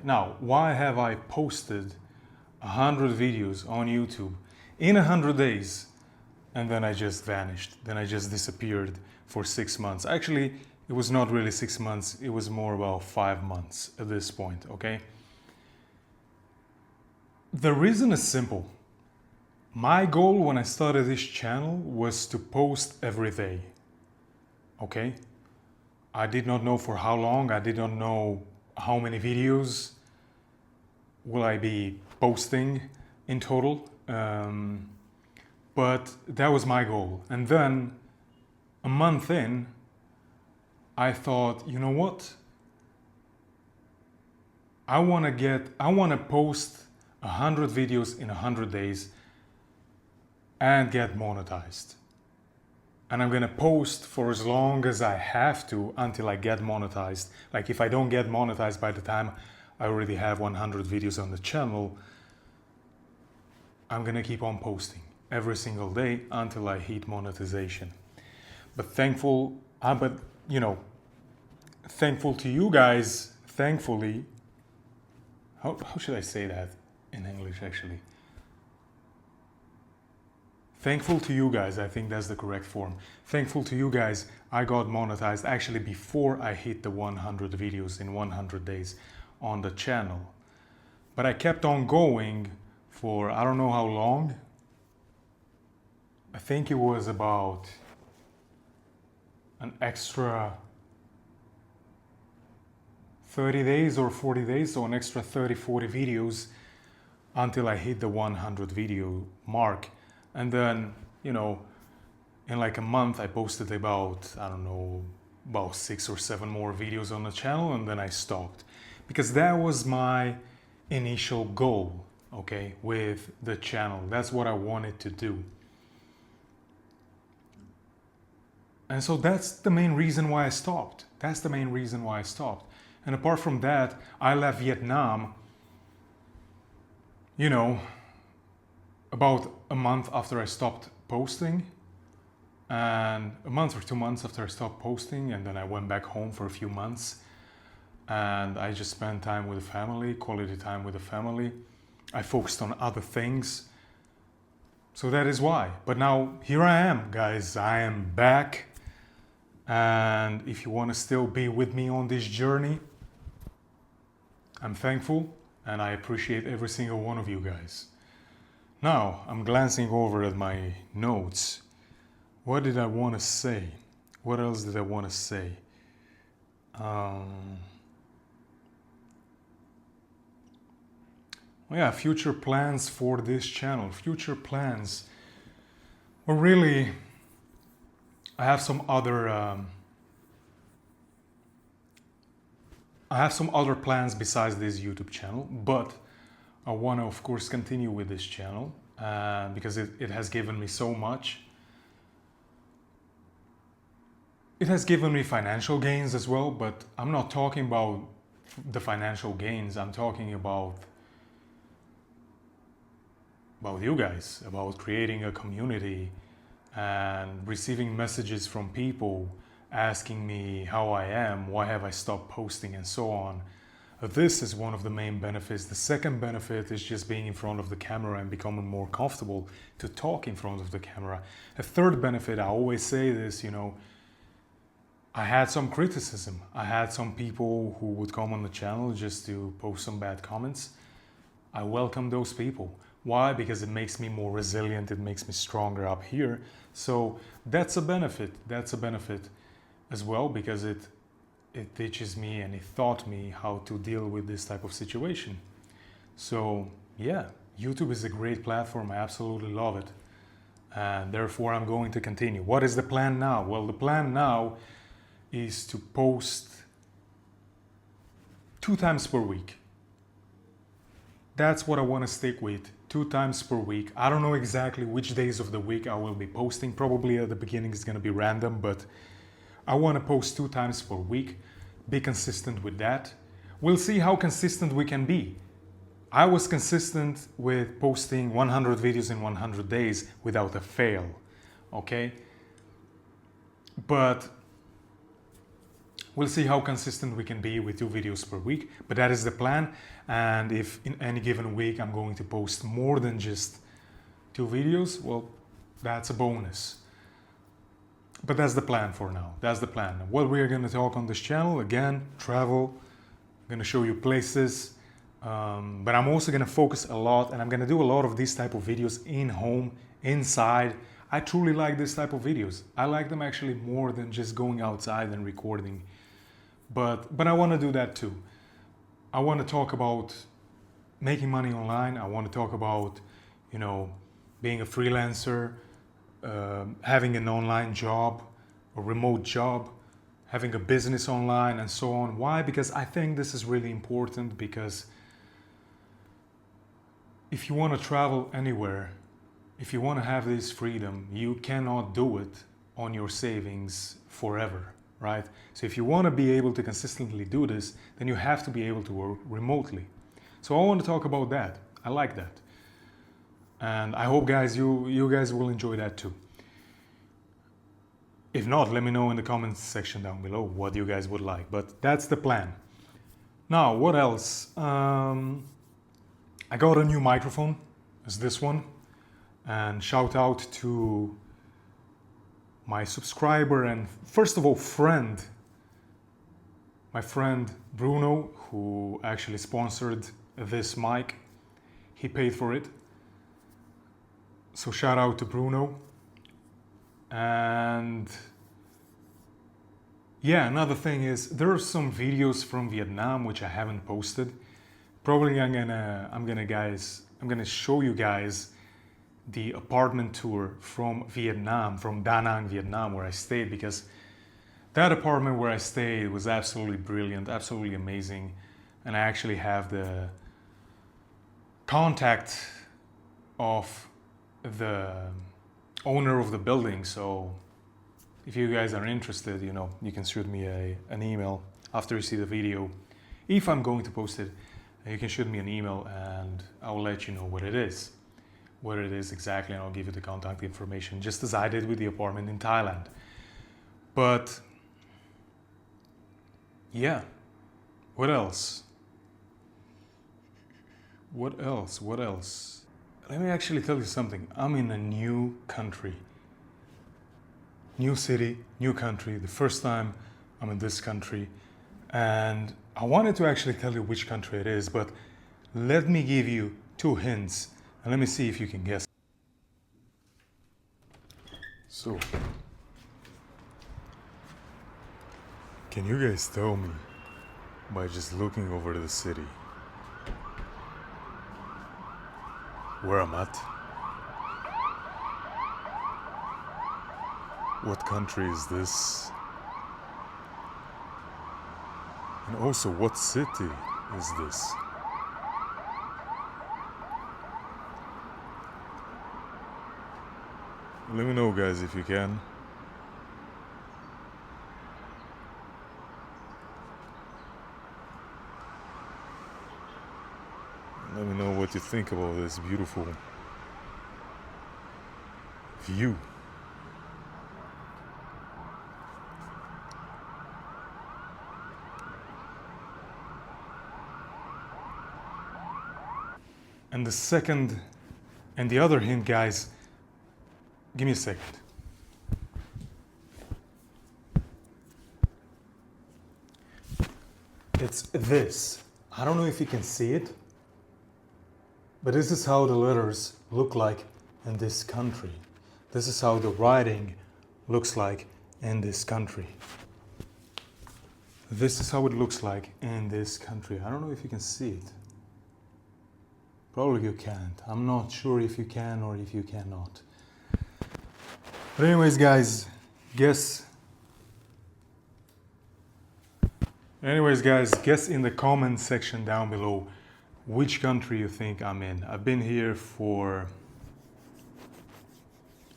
Now, why have I posted 100 videos on YouTube in 100 days and then I just vanished? Then I just disappeared for 6 months. Actually, it was not really 6 months. It was more about 5 months at this point, okay? The reason is simple. My goal when I started this channel was to post every day, okay? I did not know for how long. I did not know how many videos will I be posting in total. But that was my goal. And then a month in, I thought, you know what? I want to post 100 videos in 100 days and get monetized. And I'm gonna post for as long as I have to until I get monetized. Like if I don't get monetized by the time I already have 100 videos on the channel, I'm gonna keep on posting every single day until I hit monetization. But thankful to you guys, thankfully, how should I say that in English actually? Thankful to you guys, I think that's the correct form. Thankful to you guys, I got monetized actually before I hit the 100 videos in 100 days on the channel. But I kept on going for I don't know how long. I think it was about an extra 30 days or 40 days, so an extra 30-40 videos until I hit the 100 video mark. And then, in like a month I posted about 6 or 7 more videos on the channel, and then I stopped. Because that was my initial goal, okay, with the channel. That's what I wanted to do. And so that's the main reason why I stopped. And apart from that, I left Vietnam, about a month after I stopped posting, and a month or 2 months after I stopped posting, and then I went back home for a few months and I just spent time with the family, quality time with the family. I focused on other things. So that is why. But now here I am, guys. I am back. And if you want to still be with me on this journey, I'm thankful and I appreciate every single one of you guys. Now, I'm glancing over at my notes. What did I want to say? What else did I want to say? Yeah, future plans for this channel. Future plans. Well, really, I have some other plans besides this YouTube channel, but I want to, of course, continue with this channel because it has given me so much. It has given me financial gains as well, but I'm not talking about the financial gains. I'm talking about you guys, about creating a community and receiving messages from people asking me how I am, why have I stopped posting, and so on. This is one of the main benefits. The second benefit is just being in front of the camera and becoming more comfortable to talk in front of the camera. A third benefit, I always say this, I had some criticism. I had some people who would come on the channel just to post some bad comments. I welcome those people. Why? Because it makes me more resilient. It makes me stronger up here. So that's a benefit. That's a benefit as well, because it teaches me and it taught me how to deal with this type of situation. So yeah, YouTube is a great platform. I absolutely love it. And therefore I'm going to continue. What is the plan now? Well, the plan now is to post 2 times per week. That's what I want to stick with, 2 times per week. I don't know exactly which days of the week I will be posting. Probably at the beginning it's going to be random, but I want to post 2 times per week. Be consistent with that. We'll see how consistent we can be. I was consistent with posting 100 videos in 100 days without a fail, okay? But We'll see how consistent we can be with 2 videos per week, but that is the plan. And if in any given week I'm going to post more than just 2 videos, well, that's a bonus. But that's the plan for now. That's the plan. What we're going to talk on this channel, again, travel. I'm going to show you places, but I'm also going to focus a lot, and I'm going to do a lot of these type of videos in home, inside. I truly like this type of videos. I like them actually more than just going outside and recording. But I want to do that too. I want to talk about making money online. I want to talk about, you know, being a freelancer, having an online job, a remote job, having a business online, and so on. Why? Because I think this is really important, because if you want to travel anywhere, if you want to have this freedom, you cannot do it on your savings forever, right? So if you want to be able to consistently do this, then you have to be able to work remotely. So I want to talk about that. I like that. And I hope, guys, you guys will enjoy that too. If not, let me know in the comments section down below what you guys would like. But that's the plan. Now, what else? I got a new microphone. It's this one. And shout out to my subscriber and, first of all, friend. My friend Bruno, who actually sponsored this mic. He paid for it. So shout out to Bruno. And yeah, another thing is there are some videos from Vietnam which I haven't posted. Probably I'm gonna show you guys the apartment tour from Vietnam, from Da Nang, Vietnam, where I stayed, because that apartment where I stayed was absolutely brilliant, absolutely amazing. And I actually have the contact of the owner of the building, so if you guys are interested, you know, you can shoot me an email after you see the video. If I'm going to post it, you can shoot me an email and I'll let you know what it is exactly, and I'll give you the contact information, just as I did with the apartment in Thailand. But yeah, what else? Let me actually tell you something. I'm in a new country. New city, new country. The first time I'm in this country. And I wanted to actually tell you which country it is, but let me give you 2 hints. And let me see if you can guess. So, can you guys tell me, by just looking over the city, where I'm at? What country is this? And also, what city is this? Let me know, guys, if you can. Let me know what you think about this beautiful view. And the other hint, guys, give me a second. It's this. I don't know if you can see it, but this is how the letters look like in this country. This is how the writing looks like in this country. This is how it looks like in this country. I don't know if you can see it. Probably you can't. I'm not sure if you can or if you cannot. But anyways, guys, guess in the comment section down below which country you think I'm in. I've been here for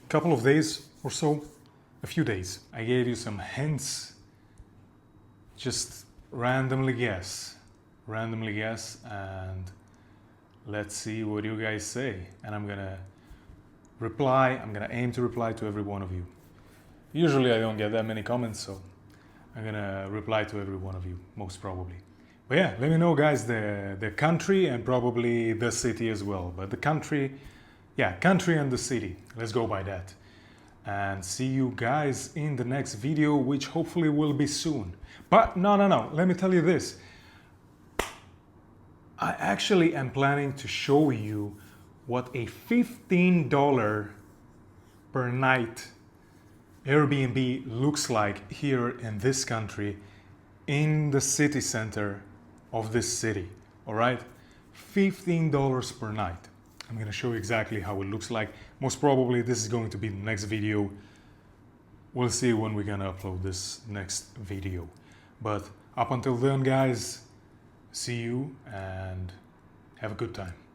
a couple of days or so, a few days. I gave you some hints. Just randomly guess, and let's see what you guys say. And I'm gonna aim to reply to every one of you. Usually I don't get that many comments, so I'm gonna reply to every one of you, most probably. But yeah, let me know, guys, the country and probably the city as well. But the country, yeah, country and the city. Let's go by that. And see you guys in the next video, which hopefully will be soon. But no, let me tell you this. I actually am planning to show you what a $15 per night Airbnb looks like here in this country, in the city center of this city. All right, $15 per night. I'm going to show you exactly how it looks like. Most probably this is going to be the next video. We'll see when we're going to upload this next video. But up until then, guys, see you and have a good time.